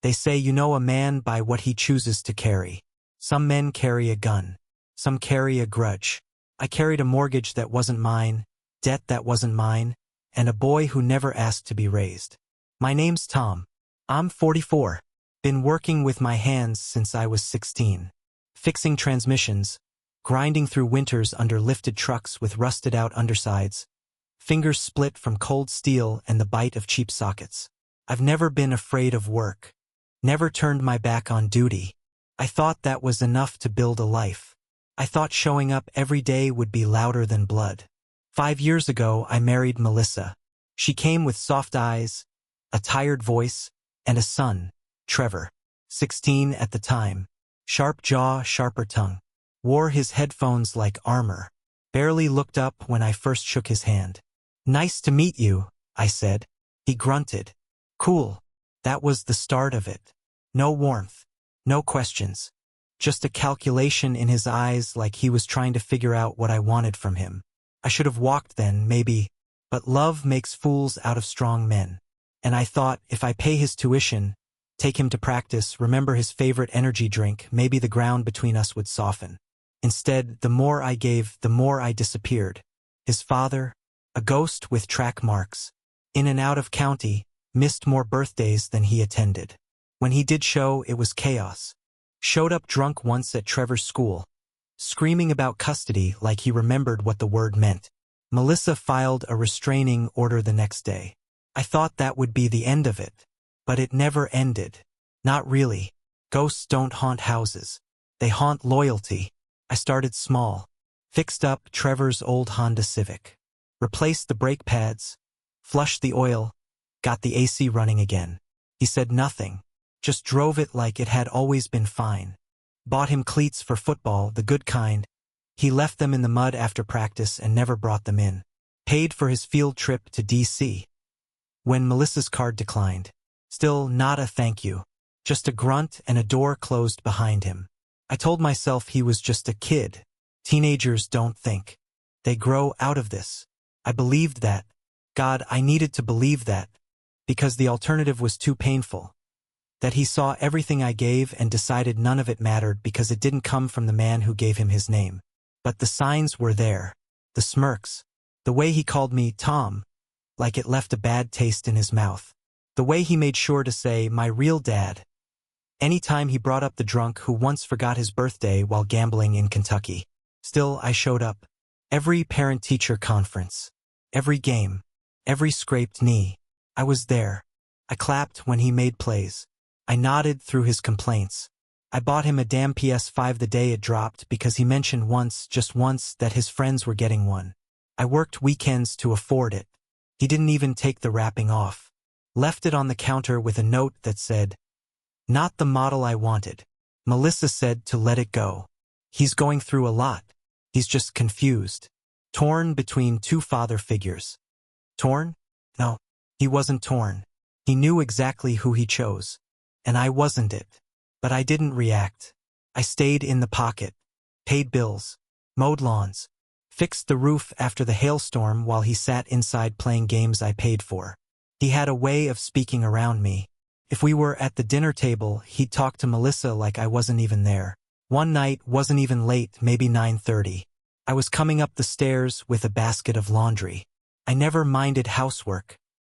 They say you know a man by what he chooses to carry. Some men carry a gun. Some carry a grudge. I carried a mortgage that wasn't mine, debt that wasn't mine, and a boy who never asked to be raised. My name's Tom. I'm 44. Been working with my hands since I was 16. Fixing transmissions, grinding through winters under lifted trucks with rusted-out undersides, fingers split from cold steel and the bite of cheap sockets. I've never been afraid of work. Never turned my back on duty. I thought that was enough to build a life. I thought showing up every day would be louder than blood. 5 years ago, I married Melissa. She came with soft eyes, a tired voice, and a son, Trevor, 16 at the time. Sharp jaw, sharper tongue. Wore his headphones like armor. Barely looked up when I first shook his hand. "Nice to meet you," I said. He grunted. "Cool." That was the start of it. No warmth. No questions. Just a calculation in his eyes like he was trying to figure out what I wanted from him. I should have walked then, maybe. But love makes fools out of strong men. And I thought, if I pay his tuition, take him to practice, remember his favorite energy drink, maybe the ground between us would soften. Instead, the more I gave, the more I disappeared. His father, a ghost with track marks. In and out of county, missed more birthdays than he attended. When he did show, it was chaos. Showed up drunk once at Trevor's school, screaming about custody like he remembered what the word meant. Melissa filed a restraining order the next day. I thought that would be the end of it. But it never ended. Not really. Ghosts don't haunt houses. They haunt loyalty. I started small. Fixed up Trevor's old Honda Civic. Replaced the brake pads. Flushed the oil. Got the AC running again. He said nothing. Just drove it like it had always been fine. Bought him cleats for football, the good kind. He left them in the mud after practice and never brought them in. Paid for his field trip to D.C. When Melissa's card declined. Still not a thank you. Just a grunt and a door closed behind him. I told myself he was just a kid. Teenagers don't think. They grow out of this. I believed that. God, I needed to believe that. Because the alternative was too painful. That he saw everything I gave and decided none of it mattered because it didn't come from the man who gave him his name. But the signs were there. The smirks. The way he called me Tom. Like it left a bad taste in his mouth. The way he made sure to say, my real dad. Anytime he brought up the drunk who once forgot his birthday while gambling in Kentucky. Still, I showed up. Every parent-teacher conference. Every game. Every scraped knee. I was there. I clapped when he made plays. I nodded through his complaints. I bought him a damn PS5 the day it dropped because he mentioned once, just once, that his friends were getting one. I worked weekends to afford it. He didn't even take the wrapping off. Left it on the counter with a note that said, "Not the model I wanted." Melissa said to let it go. He's going through a lot. He's just confused. Torn between two father figures. Torn? No, he wasn't torn. He knew exactly who he chose. And I wasn't it. But I didn't react. I stayed in the pocket. Paid bills. Mowed lawns. Fixed the roof after the hailstorm while he sat inside playing games I paid for. He had a way of speaking around me. If we were at the dinner table, he'd talk to Melissa like I wasn't even there. One night, wasn't even late, maybe 9:30. I was coming up the stairs with a basket of laundry. I never minded housework.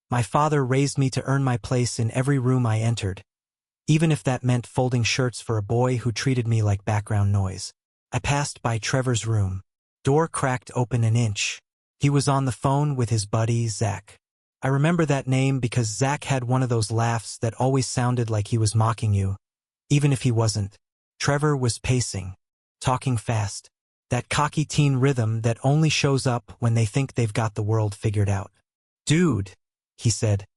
My father raised me to earn my place in every room I entered, even if that meant folding shirts for a boy who treated me like background noise. I passed by Trevor's room. Door cracked open an inch. He was on the phone with his buddy, Zach. I remember that name because Zach had one of those laughs that always sounded like he was mocking you, even if he wasn't. Trevor was pacing, talking fast. That cocky teen rhythm that only shows up when they think they've got the world figured out. "Dude," he said,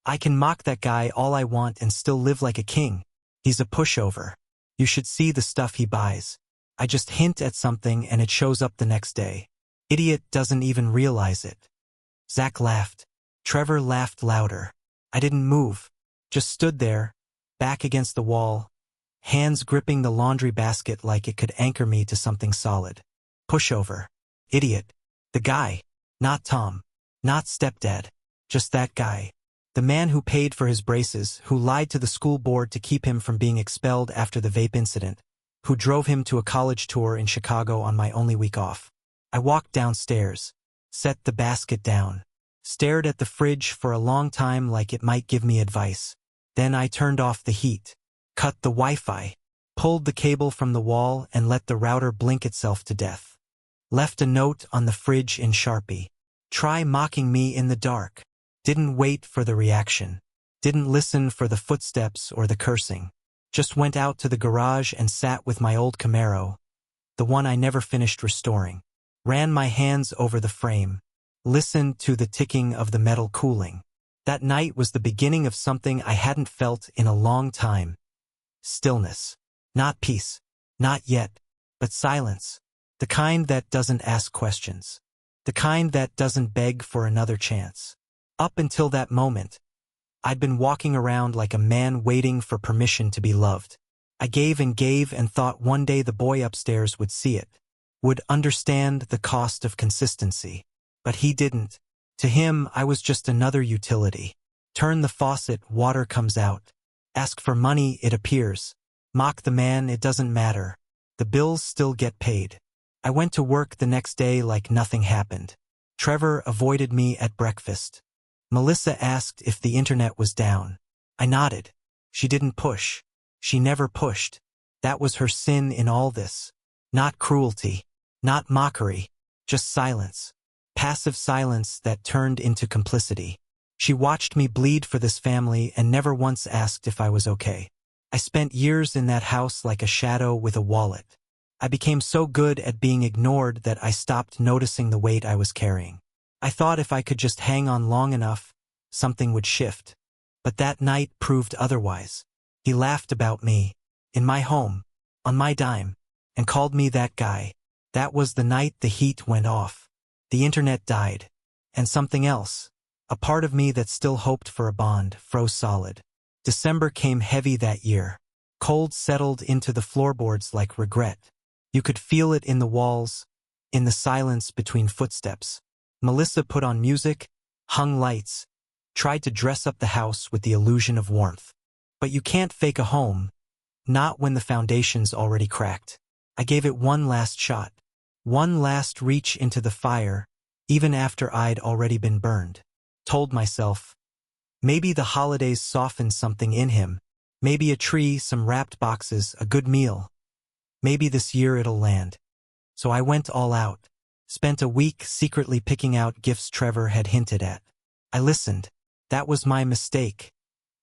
"I can mock that guy all I want and still live like a king. He's a pushover. You should see the stuff he buys. I just hint at something and it shows up the next day. Idiot doesn't even realize it." Zach laughed. Trevor laughed louder. I didn't move. Just stood there, back against the wall, hands gripping the laundry basket like it could anchor me to something solid. Pushover. Idiot. The guy. Not Tom. Not stepdad. Just that guy. The man who paid for his braces, who lied to the school board to keep him from being expelled after the vape incident, who drove him to a college tour in Chicago on my only week off. I walked downstairs, set the basket down, stared at the fridge for a long time like it might give me advice. Then I turned off the heat, cut the Wi-Fi, pulled the cable from the wall and let the router blink itself to death. Left a note on the fridge in Sharpie. Try mocking me in the dark. Didn't wait for the reaction. Didn't listen for the footsteps or the cursing. Just went out to the garage and sat with my old Camaro, the one I never finished restoring. Ran my hands over the frame. Listened to the ticking of the metal cooling. That night was the beginning of something I hadn't felt in a long time. Stillness. Not peace. Not yet. But silence. The kind that doesn't ask questions. The kind that doesn't beg for another chance. Up until that moment, I'd been walking around like a man waiting for permission to be loved. I gave and thought one day the boy upstairs would see it. Would understand the cost of consistency. But he didn't. To him, I was just another utility. Turn the faucet, water comes out. Ask for money, it appears. Mock the man, it doesn't matter. The bills still get paid. I went to work the next day like nothing happened. Trevor avoided me at breakfast. Melissa asked if the internet was down. I nodded. She didn't push. She never pushed. That was her sin in all this. Not cruelty. Not mockery. Just silence. Passive silence that turned into complicity. She watched me bleed for this family and never once asked if I was okay. I spent years in that house like a shadow with a wallet. I became so good at being ignored that I stopped noticing the weight I was carrying. I thought if I could just hang on long enough, something would shift. But that night proved otherwise. He laughed about me, in my home, on my dime, and called me that guy. That was the night the heat went off. The internet died. And something else, a part of me that still hoped for a bond, froze solid. December came heavy that year. Cold settled into the floorboards like regret. You could feel it in the walls, in the silence between footsteps. Melissa put on music, hung lights, tried to dress up the house with the illusion of warmth. But you can't fake a home, not when the foundation's already cracked. I gave it one last shot, one last reach into the fire, even after I'd already been burned. Told myself, maybe the holidays softened something in him, maybe a tree, some wrapped boxes, a good meal. Maybe this year it'll land. So I went all out. Spent a week secretly picking out gifts Trevor had hinted at. I listened. That was my mistake.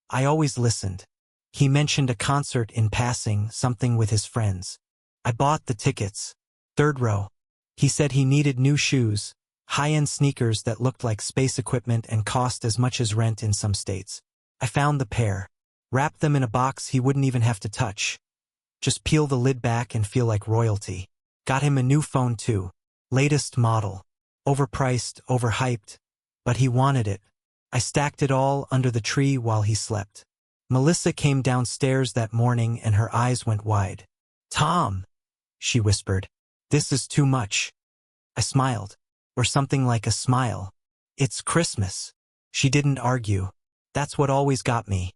I always listened. He mentioned a concert in passing, something with his friends. I bought the tickets. Third row. He said he needed new shoes, high-end sneakers that looked like space equipment and cost as much as rent in some states. I found the pair. Wrapped them in a box he wouldn't even have to touch. Just peel the lid back and feel like royalty. Got him a new phone too. Latest model. Overpriced, overhyped. But he wanted it. I stacked it all under the tree while he slept. Melissa came downstairs that morning and her eyes went wide. "Tom," she whispered. "This is too much." I smiled. Or something like a smile. "It's Christmas." She didn't argue. That's what always got me.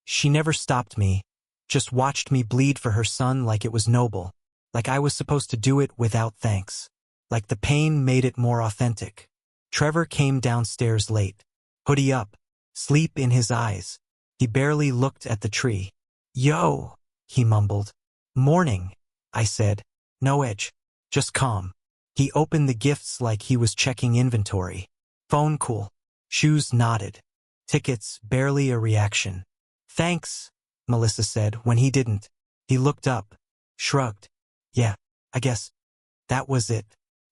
She never stopped me. Just watched me bleed for her son like it was noble. Like I was supposed to do it without thanks. Like the pain made it more authentic. Trevor came downstairs late. Hoodie up. Sleep in his eyes. He barely looked at the tree. "Yo," he mumbled. "Morning," I said. No edge. Just calm. He opened the gifts like he was checking inventory. Phone cool. Shoes nodded. Tickets, barely a reaction. "Thanks," Melissa said when he didn't. He looked up. Shrugged. "Yeah, I guess." That was it.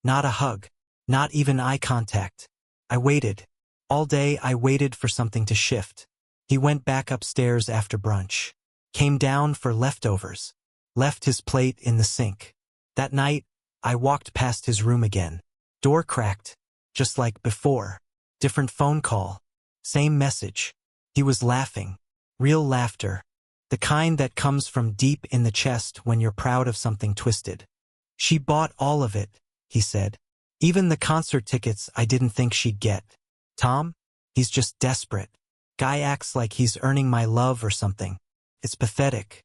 Not a hug. Not even eye contact. I waited. All day I waited for something to shift. He went back upstairs after brunch. Came down for leftovers. Left his plate in the sink. That night, I walked past his room again. Door cracked. Just like before. Different phone call. Same message. He was laughing. Real laughter. The kind that comes from deep in the chest when you're proud of something twisted. "She bought all of it," he said. "Even the concert tickets I didn't think she'd get. Tom? He's just desperate. Guy acts like he's earning my love or something. It's pathetic.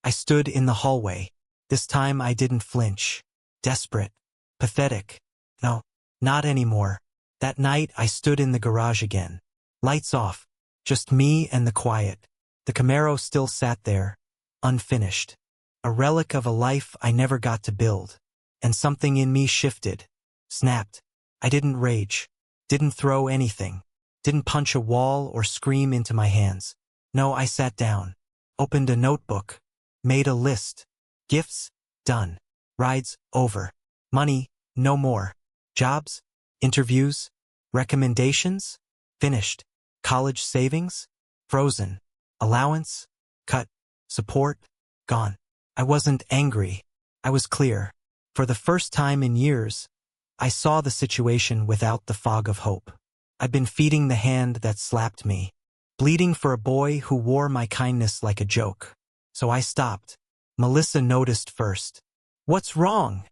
I stood in the hallway. This time I didn't flinch. Desperate. Pathetic. No, not anymore. That night I stood in the garage again. Lights off. Just me and the quiet. The Camaro still sat there, unfinished. A relic of a life I never got to build. And something in me shifted. Snapped. I didn't rage. Didn't throw anything. Didn't punch a wall or scream into my hands. No, I sat down. Opened a notebook. Made a list. Gifts? Done. Rides? Over. Money? No more. Jobs? Interviews? Recommendations? Finished. College savings? Frozen. Allowance? Cut. Support? Gone. I wasn't angry. I was clear. For the first time in years, I saw the situation without the fog of hope. I'd been feeding the hand that slapped me, bleeding for a boy who wore my kindness like a joke. So I stopped. Melissa noticed first. "What's wrong?"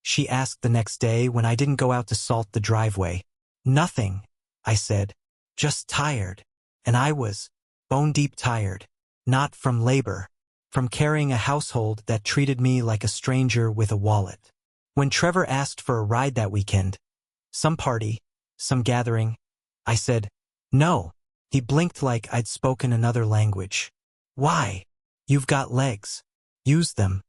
she asked the next day when I didn't go out to salt the driveway. "Nothing," I said. "Just tired." And I was bone-deep tired. Not from labor. From carrying a household that treated me like a stranger with a wallet. When Trevor asked for a ride that weekend, some party, some gathering, I said, "No." He blinked like I'd spoken another language. "Why? You've got legs. Use them."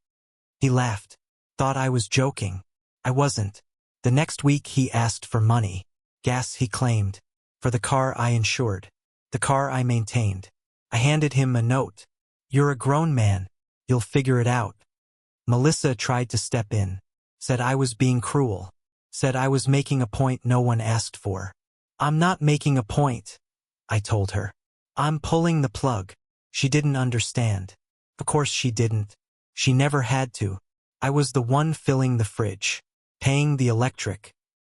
He laughed. Thought I was joking. I wasn't. The next week he asked for money. Gas, he claimed. For the car I insured. The car I maintained. I handed him a note. "You're a grown man. You'll figure it out." Melissa tried to step in. Said I was being cruel. Said I was making a point no one asked for. "I'm not making a point," I told her. "I'm pulling the plug." She didn't understand. Of course she didn't. She never had to. I was the one filling the fridge, paying the electric,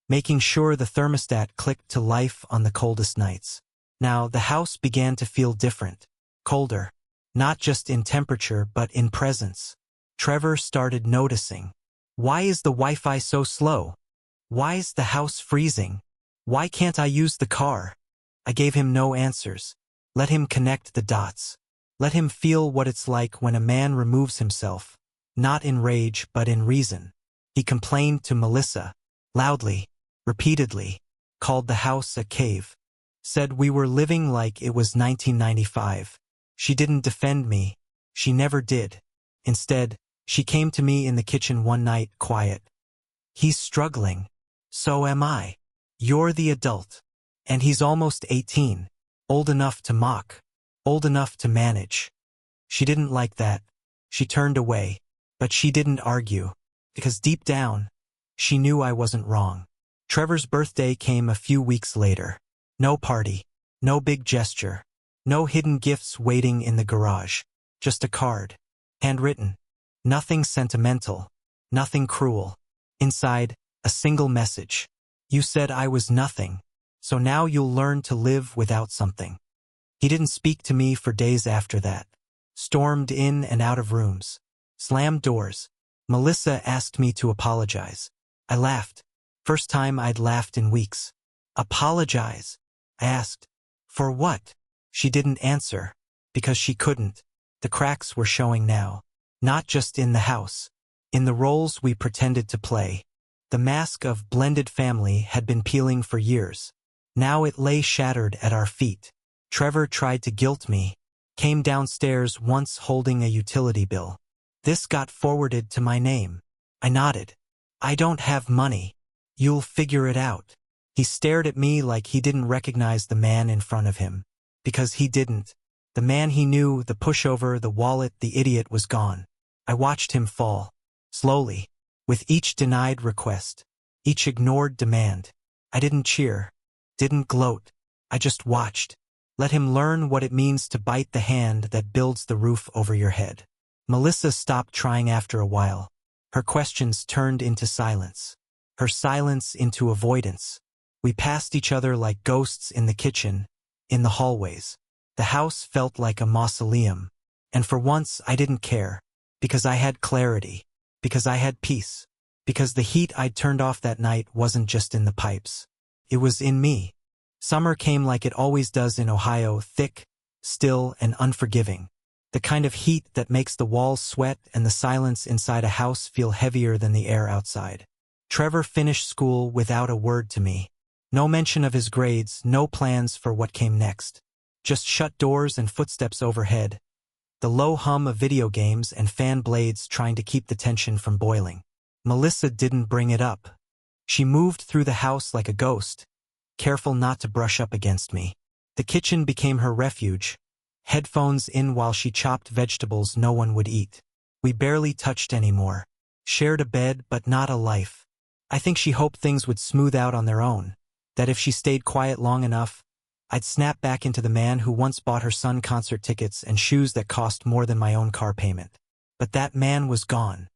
making sure the thermostat clicked to life on the coldest nights. Now the house began to feel different. Colder. Not just in temperature but in presence. Trevor started noticing. "Why is the Wi-Fi so slow? Why is the house freezing? Why can't I use the car?" I gave him no answers. Let him connect the dots. Let him feel what it's like when a man removes himself, not in rage but in reason. He complained to Melissa, loudly, repeatedly, called the house a cave. Said we were living like it was 1995. She didn't defend me. She never did. Instead, she came to me in the kitchen one night, quiet. "He's struggling. So am I. You're the adult. And he's almost 18. Old enough to mock. Old enough to manage." She didn't like that. She turned away. But she didn't argue. Because deep down, she knew I wasn't wrong. Trevor's birthday came a few weeks later. No party. No big gesture. No hidden gifts waiting in the garage. Just a card. Handwritten. Nothing sentimental. Nothing cruel. Inside, a single message. "You said I was nothing. So now you'll learn to live without something." He didn't speak to me for days after that. Stormed in and out of rooms. Slammed doors. Melissa asked me to apologize. I laughed. First time I'd laughed in weeks. "Apologize?" I asked. "For what?" She didn't answer. Because she couldn't. The cracks were showing now. Not just in the house. In the roles we pretended to play. The mask of blended family had been peeling for years. Now it lay shattered at our feet. Trevor tried to guilt me. Came downstairs once holding a utility bill. This got forwarded to my name. I nodded. "I don't have money. You'll figure it out." He stared at me like he didn't recognize the man in front of him. Because he didn't. The man he knew, the pushover, the wallet, the idiot was gone. I watched him fall. Slowly. With each denied request. Each ignored demand. I didn't cheer. Didn't gloat. I just watched. Let him learn what it means to bite the hand that builds the roof over your head. Melissa stopped trying after a while. Her questions turned into silence. Her silence into avoidance. We passed each other like ghosts in the kitchen, in the hallways. The house felt like a mausoleum. And for once I didn't care. Because I had clarity. Because I had peace. Because the heat I'd turned off that night wasn't just in the pipes. It was in me. Summer came like it always does in Ohio, thick, still, and unforgiving. The kind of heat that makes the walls sweat and the silence inside a house feel heavier than the air outside. Trevor finished school without a word to me. No mention of his grades, no plans for what came next. Just shut doors and footsteps overhead. The low hum of video games and fan blades trying to keep the tension from boiling. Melissa didn't bring it up. She moved through the house like a ghost, careful not to brush up against me. The kitchen became her refuge, headphones in while she chopped vegetables no one would eat. We barely touched anymore. Shared a bed but not a life. I think she hoped things would smooth out on their own, that if she stayed quiet long enough, I'd snap back into the man who once bought her son concert tickets and shoes that cost more than my own car payment. But that man was gone.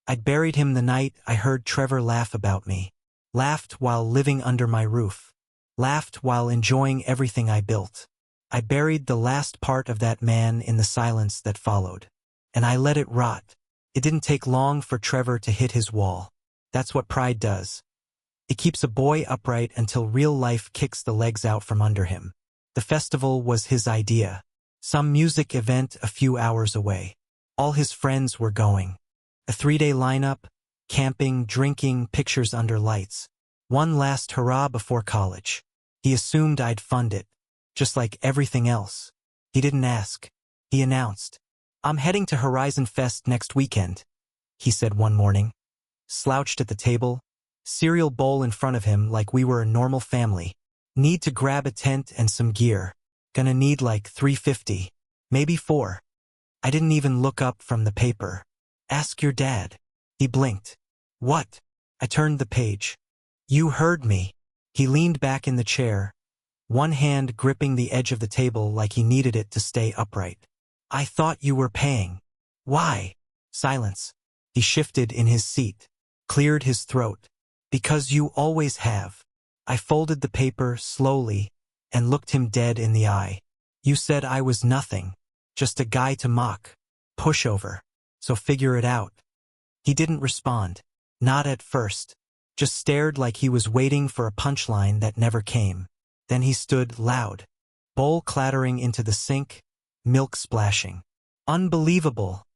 I'd buried him the night I heard Trevor laugh about me. Laughed while living under my roof. Laughed while enjoying everything I built. I buried the last part of that man in the silence that followed. And I let it rot. It didn't take long for Trevor to hit his wall. That's what pride does. It keeps a boy upright until real life kicks the legs out from under him. The festival was his idea. Some music event a few hours away. All his friends were going. A 3-day lineup, camping, drinking, pictures under lights. One last hurrah before college. He assumed I'd fund it, just like everything else. He didn't ask. He announced. "I'm heading to Horizon Fest next weekend," he said one morning. Slouched at the table, cereal bowl in front of him like we were a normal family. "Need to grab a tent and some gear. Gonna need like $350, maybe $4. I didn't even look up from the paper. "Ask your dad." He blinked. "What?" I turned the page. "You heard me." He leaned back in the chair, one hand gripping the edge of the table like he needed it to stay upright. "I thought you were paying." "Why?" Silence. He shifted in his seat, cleared his throat. "Because you always have." I folded the paper slowly and looked him dead in the eye. "You said I was nothing, just a guy to mock, pushover, so figure it out." He didn't respond. Not at first. Just stared like he was waiting for a punchline that never came. Then he stood loud. Bowl clattering into the sink, milk splashing. "Unbelievable,"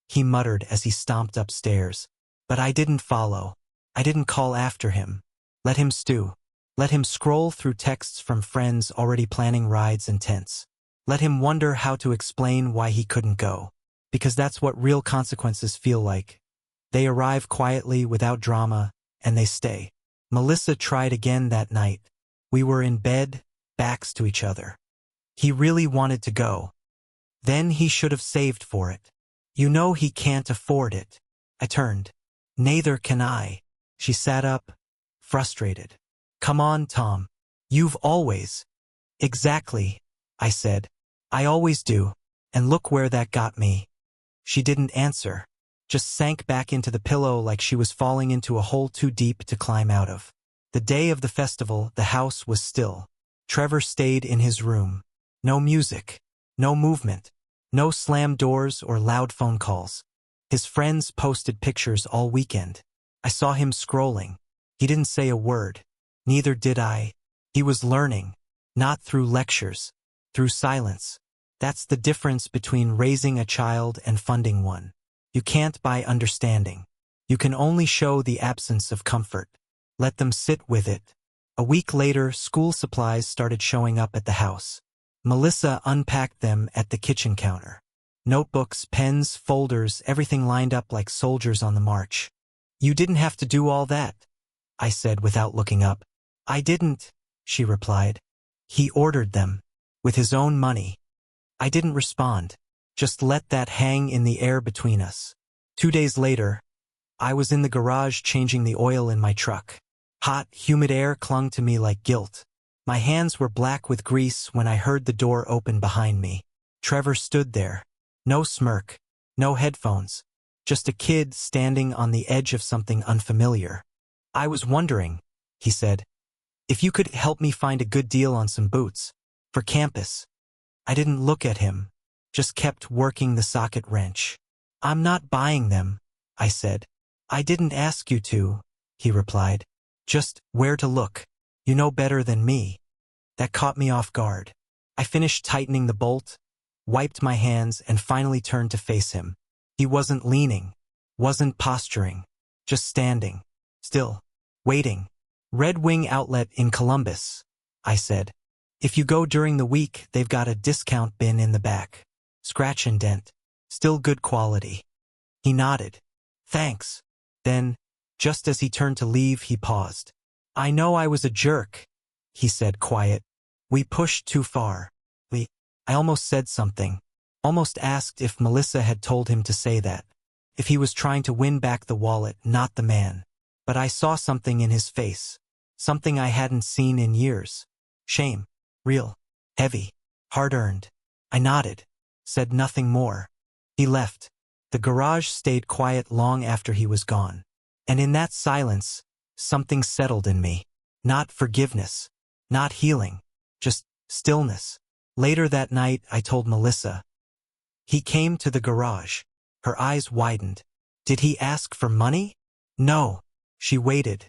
he muttered as he stomped upstairs. But I didn't follow. I didn't call after him. Let him stew. Let him scroll through texts from friends already planning rides and tents. Let him wonder how to explain why he couldn't go. Because that's what real consequences feel like. They arrive quietly without drama, and they stay. Melissa tried again that night. We were in bed, backs to each other. He really wanted to go. Then he should have saved for it. "You know he can't afford it." I turned. "Neither can I." She sat up, frustrated. "Come on, Tom. You've always." "Exactly," I said. "I always do. And look where that got me." She didn't answer. Just sank back into the pillow like she was falling into a hole too deep to climb out of. The day of the festival, the house was still. Trevor stayed in his room. No music. No movement. No slammed doors or loud phone calls. His friends posted pictures all weekend. I saw him scrolling. He didn't say a word. Neither did I. He was learning. Not through lectures. Through silence. That's the difference between raising a child and funding one. You can't buy understanding. You can only show the absence of comfort. Let them sit with it. A week later, school supplies started showing up at the house. Melissa unpacked them at the kitchen counter. Notebooks, pens, folders, everything lined up like soldiers on the march. "You didn't have to do all that," I said without looking up. "I didn't," she replied. "He ordered them. With his own money." I didn't respond. Just let that hang in the air between us. 2 days later, I was in the garage changing the oil in my truck. Hot, humid air clung to me like guilt. My hands were black with grease when I heard the door open behind me. Trevor stood there. No smirk. No headphones. Just a kid standing on the edge of something unfamiliar. "I was wondering," he said, "if you could help me find a good deal on some boots. For campus." I didn't look at him. Just kept working the socket wrench. "I'm not buying them," I said. "I didn't ask you to," he replied. "Just where to look. You know better than me." That caught me off guard. I finished tightening the bolt, wiped my hands, and finally turned to face him. He wasn't leaning, wasn't posturing, just standing, still, waiting. Red Wing Outlet in Columbus, I said. If you go during the week, they've got a discount bin in the back. Scratch and dent. Still good quality. He nodded. Thanks. Then, just as he turned to leave, he paused. I know I was a jerk, he said quiet. We pushed too far. I almost said something. Almost asked if Melissa had told him to say that. If he was trying to win back the wallet, not the man. But I saw something in his face. Something I hadn't seen in years. Shame. Real. Heavy. Hard-earned. I nodded. Said nothing more. He left. The garage stayed quiet long after he was gone. And in that silence, something settled in me. Not forgiveness. Not healing. Just stillness. Later that night, I told Melissa. He came to the garage. Her eyes widened. Did he ask for money? No. She waited.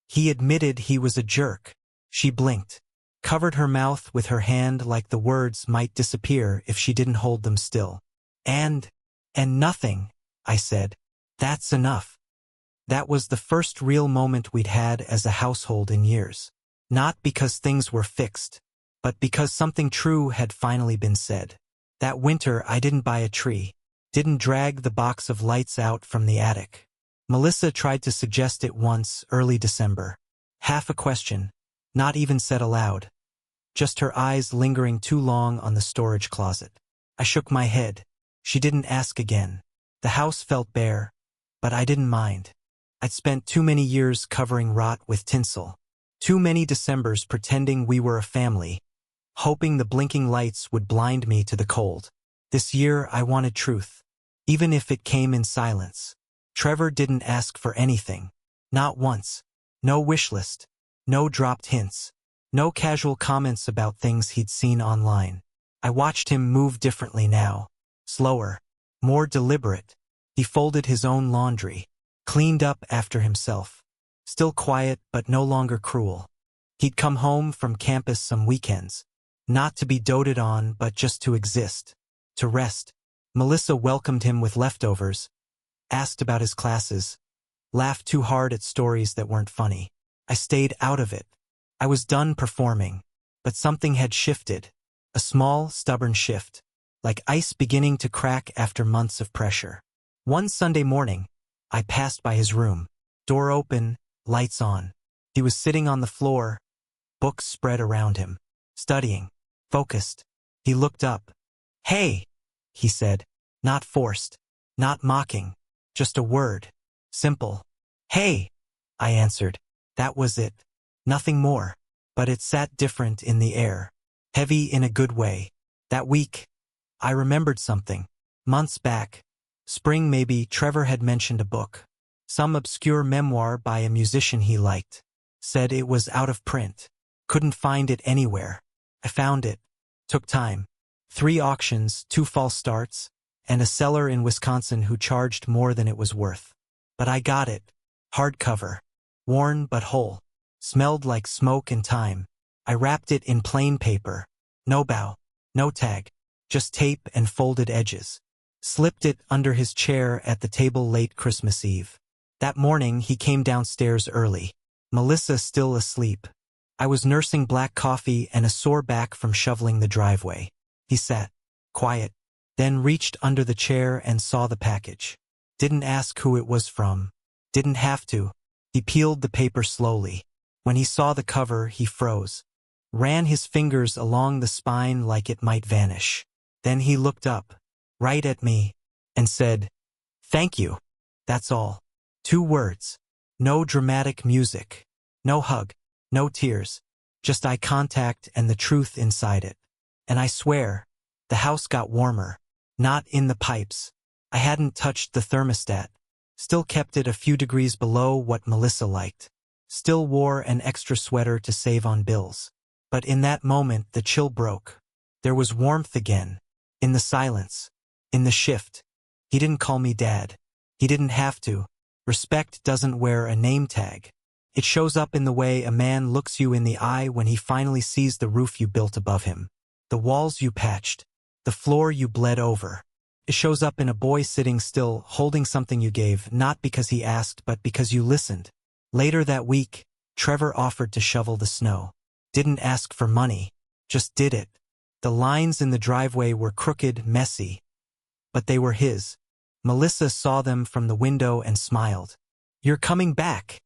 He admitted he was a jerk. She blinked. Covered her mouth with her hand like the words might disappear if she didn't hold them still. And nothing, I said. That's enough. That was the first real moment we'd had as a household in years. Not because things were fixed, but because something true had finally been said. That winter I didn't buy a tree, didn't drag the box of lights out from the attic. Melissa tried to suggest it once, early December. Half a question, not even said aloud. Just her eyes lingering too long on the storage closet. I shook my head. She didn't ask again. The house felt bare, but I didn't mind. I'd spent too many years covering rot with tinsel. Too many Decembers pretending we were a family, hoping the blinking lights would blind me to the cold. This year I wanted truth, even if it came in silence. Trevor didn't ask for anything. Not once. No wish list. No dropped hints. No casual comments about things he'd seen online. I watched him move differently now. Slower. More deliberate. He folded his own laundry. Cleaned up after himself. Still quiet, but no longer cruel. He'd come home from campus some weekends. Not to be doted on, but just to exist. To rest. Melissa welcomed him with leftovers. Asked about his classes. Laughed too hard at stories that weren't funny. I stayed out of it. I was done performing. But something had shifted. A small, stubborn shift. Like ice beginning to crack after months of pressure. One Sunday morning, I passed by his room. Door open, lights on. He was sitting on the floor, books spread around him. Studying. Focused. He looked up. Hey, he said. Not forced. Not mocking. Just a word. Simple. Hey, I answered. That was it. Nothing more. But it sat different in the air. Heavy in a good way. That week, I remembered something. Months back. Spring maybe, Trevor had mentioned a book. Some obscure memoir by a musician he liked. Said it was out of print. Couldn't find it anywhere. I found it. Took time. 3 auctions, 2 false starts, and a seller in Wisconsin who charged more than it was worth. But I got it. Hardcover. Worn but whole. Smelled like smoke and time. I wrapped it in plain paper. No bow. No tag. Just tape and folded edges. Slipped it under his chair at the table late Christmas Eve. That morning he came downstairs early. Melissa still asleep. I was nursing black coffee and a sore back from shoveling the driveway. He sat, quiet, then reached under the chair and saw the package. Didn't ask who it was from. Didn't have to. He peeled the paper slowly. When he saw the cover, he froze. Ran his fingers along the spine like it might vanish. Then he looked up, right at me, and said, "Thank you." That's all. 2 words. No dramatic music. No hug. No tears. Just eye contact and the truth inside it. And I swear, the house got warmer. Not in the pipes. I hadn't touched the thermostat. Still kept it a few degrees below what Melissa liked. Still wore an extra sweater to save on bills. But in that moment the chill broke. There was warmth again. In the silence. In the shift. He didn't call me Dad. He didn't have to. Respect doesn't wear a name tag. It shows up in the way a man looks you in the eye when he finally sees the roof you built above him, the walls you patched, the floor you bled over. It shows up in a boy sitting still, holding something you gave, not because he asked but because you listened. Later that week, Trevor offered to shovel the snow. Didn't ask for money, just did it. The lines in the driveway were crooked, messy, but they were his. Melissa saw them from the window and smiled. "You're coming back,"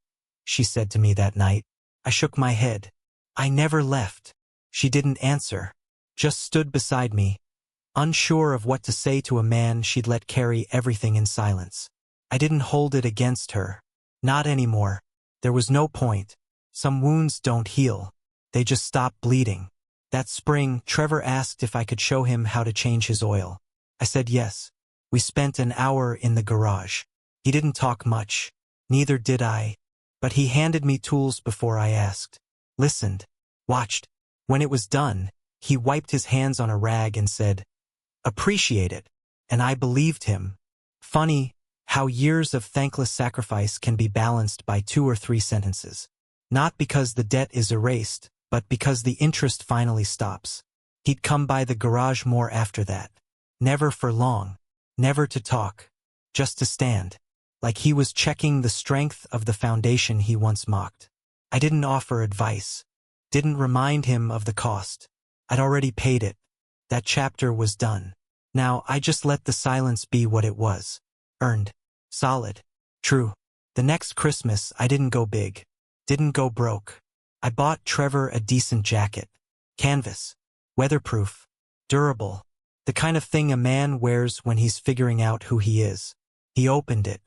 she said to me that night. I shook my head. I never left. She didn't answer, just stood beside me, unsure of what to say to a man she'd let carry everything in silence. I didn't hold it against her. Not anymore. There was no point. Some wounds don't heal. They just stop bleeding. That spring, Trevor asked if I could show him how to change his oil. I said yes. We spent an hour in the garage. He didn't talk much. Neither did I. But he handed me tools before I asked. Listened. Watched. When it was done, he wiped his hands on a rag and said, "Appreciate it." And I believed him. Funny how years of thankless sacrifice can be balanced by 2 or 3 sentences. Not because the debt is erased, but because the interest finally stops. He'd come by the garage more after that. Never for long. Never to talk. Just to stand. Like he was checking the strength of the foundation he once mocked. I didn't offer advice. Didn't remind him of the cost. I'd already paid it. That chapter was done. Now I just let the silence be what it was. Earned. Solid. True. The next Christmas I didn't go big. Didn't go broke. I bought Trevor a decent jacket. Canvas. Weatherproof. Durable. The kind of thing a man wears when he's figuring out who he is. He opened it.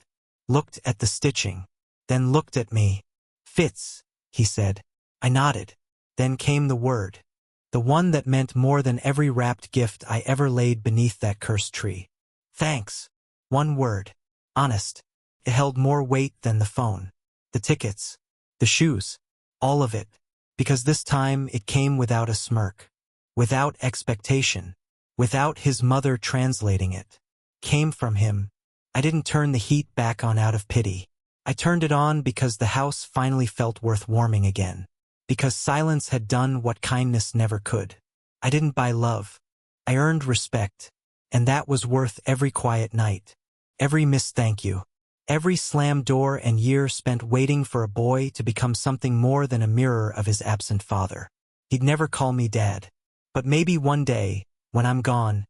Looked at the stitching. Then looked at me. "Fits," he said. I nodded. Then came the word. The one that meant more than every wrapped gift I ever laid beneath that cursed tree. Thanks. One word. Honest. It held more weight than the phone. The tickets. The shoes. All of it. Because this time it came without a smirk. Without expectation. Without his mother translating it. Came from him. I didn't turn the heat back on out of pity. I turned it on because the house finally felt worth warming again. Because silence had done what kindness never could. I didn't buy love. I earned respect. And that was worth every quiet night. Every missed thank you. Every slammed door and year spent waiting for a boy to become something more than a mirror of his absent father. He'd never call me dad. But maybe one day, when I'm gone,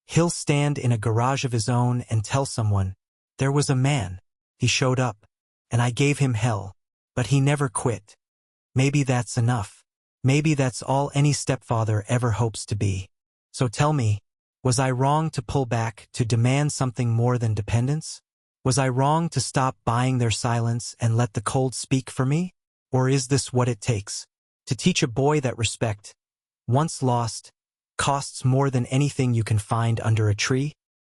he'll stand in a garage of his own and tell someone, "There was a man. He showed up. And I gave him hell. But he never quit." Maybe that's enough. Maybe that's all any stepfather ever hopes to be. So tell me, was I wrong to pull back, to demand something more than dependence? Was I wrong to stop buying their silence and let the cold speak for me? Or is this what it takes? To teach a boy that respect, once lost, costs more than anything you can find under a tree?